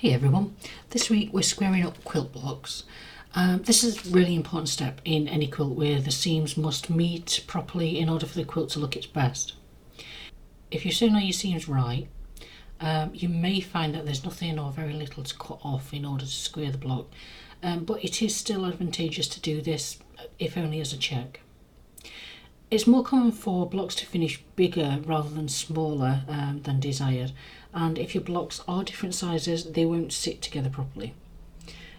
Hey everyone, this week we're squaring up quilt blocks. This is a really important step in any quilt where the seams must meet properly in order for the quilt to look its best. If you sew your seams right, you may find that there's nothing or very little to cut off in order to square the block, but it is still advantageous to do this, if only as a check. It's more common for blocks to finish bigger rather than smaller than desired, and if your blocks are different sizes they won't sit together properly.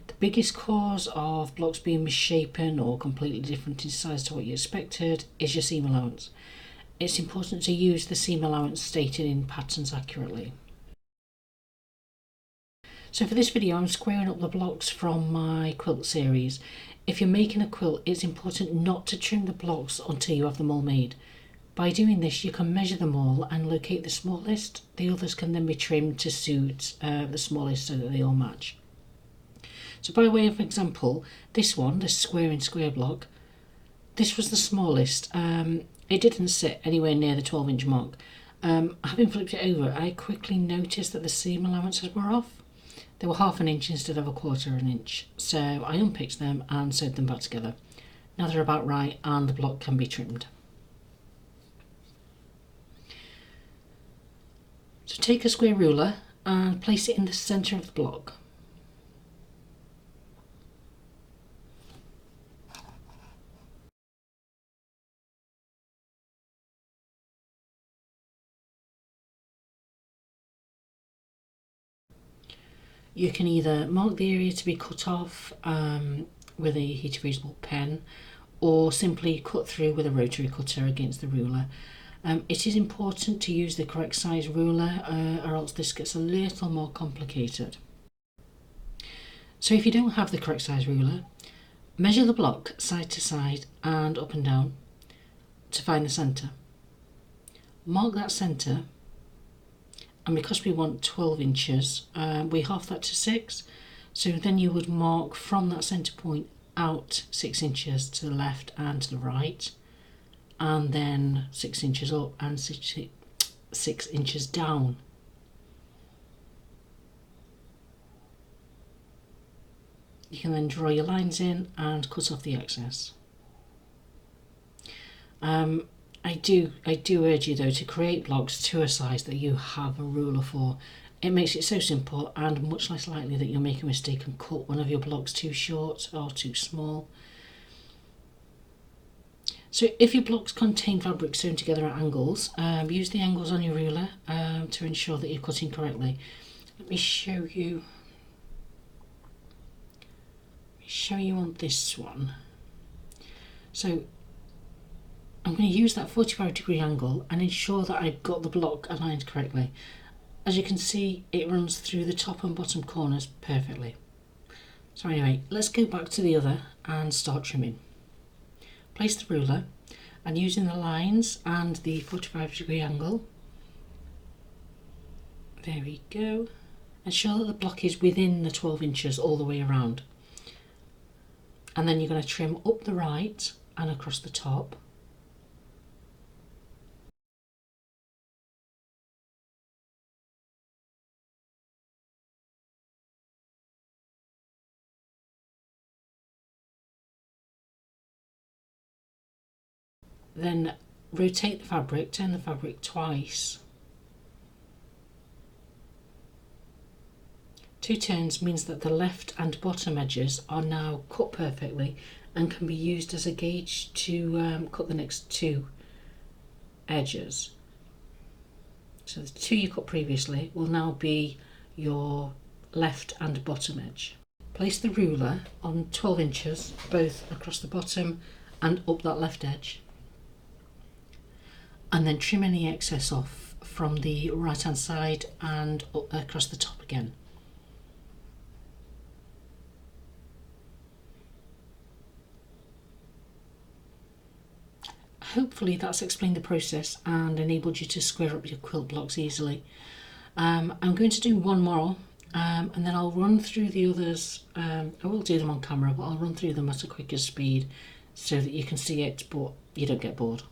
The biggest cause of blocks being misshapen or completely different in size to what you expected is your seam allowance. It's important to use the seam allowance stated in patterns accurately. So for this video I'm squaring up the blocks from my quilt series. If you're making a quilt, it's important not to trim the blocks until you have them all made. By doing this you can measure them all and locate the smallest. The others can then be trimmed to suit the smallest so that they all match. So by way of example, this square in square block, this was the smallest. It didn't sit anywhere near the 12-inch mark. Having flipped it over, I quickly noticed that the seam allowances were off. They were ½ inch instead of ¼ inch, so I unpicked them and sewed them back together. Now they're about right and the block can be trimmed. So take a square ruler and place it in the centre of the block. You can either mark the area to be cut off with a heat erasable pen, or simply cut through with a rotary cutter against the ruler. It is important to use the correct size ruler or else this gets a little more complicated. So if you don't have the correct size ruler, measure the block side to side and up and down to find the centre. Mark that centre, and because we want 12 inches, we half that to 6. So then you would mark from that centre point out 6 inches to the left and to the right, and then 6 inches up and 6 inches down. You can then draw your lines in and cut off the excess. I do urge you though to create blocks to a size that you have a ruler for. It makes it so simple and much less likely that you'll make a mistake and cut one of your blocks too short or too small. So if your blocks contain fabric sewn together at angles, use the angles on your ruler to ensure that you're cutting correctly. Let me show you on this one. So I'm going to use that 45-degree angle and ensure that I've got the block aligned correctly. As you can see, it runs through the top and bottom corners perfectly. So anyway, let's go back to the other and start trimming. Place the ruler and using the lines and the 45-degree angle, there we go, ensure that the block is within the 12 inches all the way around. And then you're going to trim up the right and across the top. Then rotate the fabric, turn the fabric twice. 2 turns means that the left and bottom edges are now cut perfectly and can be used as a gauge to cut the next 2 edges. So the 2 you cut previously will now be your left and bottom edge. Place the ruler on 12 inches both across the bottom and up that left edge, and then trim any excess off from the right hand side and up across the top again. Hopefully that's explained the process and enabled you to square up your quilt blocks easily. I'm going to do one more and then I'll run through the others. I will do them on camera, but I'll run through them at a quicker speed so that you can see it but you don't get bored.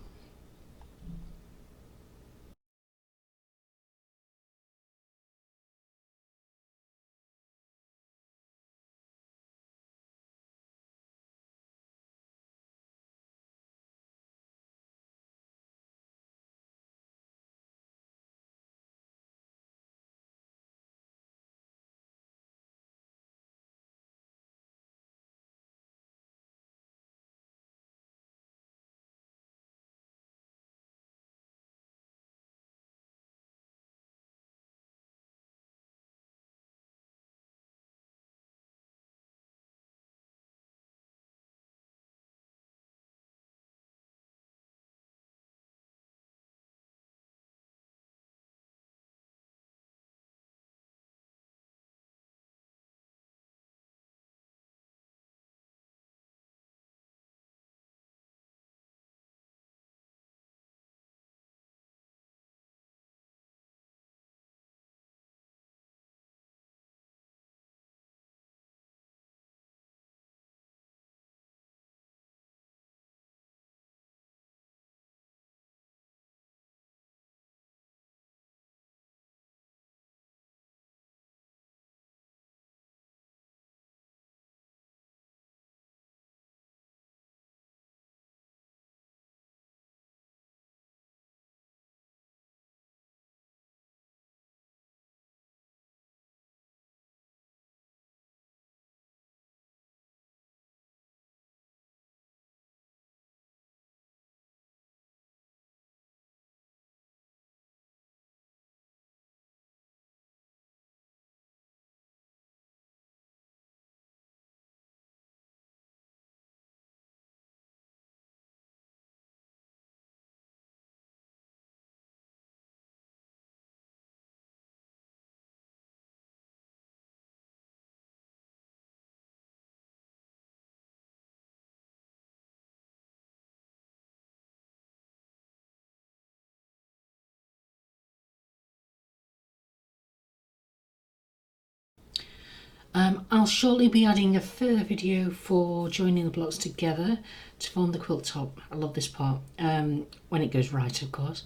I'll shortly be adding a further video for joining the blocks together to form the quilt top. I love this part, when it goes right of course,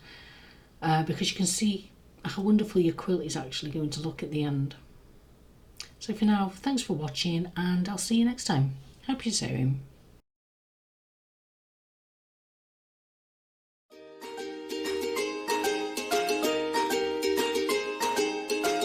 because you can see how wonderful your quilt is actually going to look at the end. So for now, thanks for watching and I'll see you next time. Happy sewing.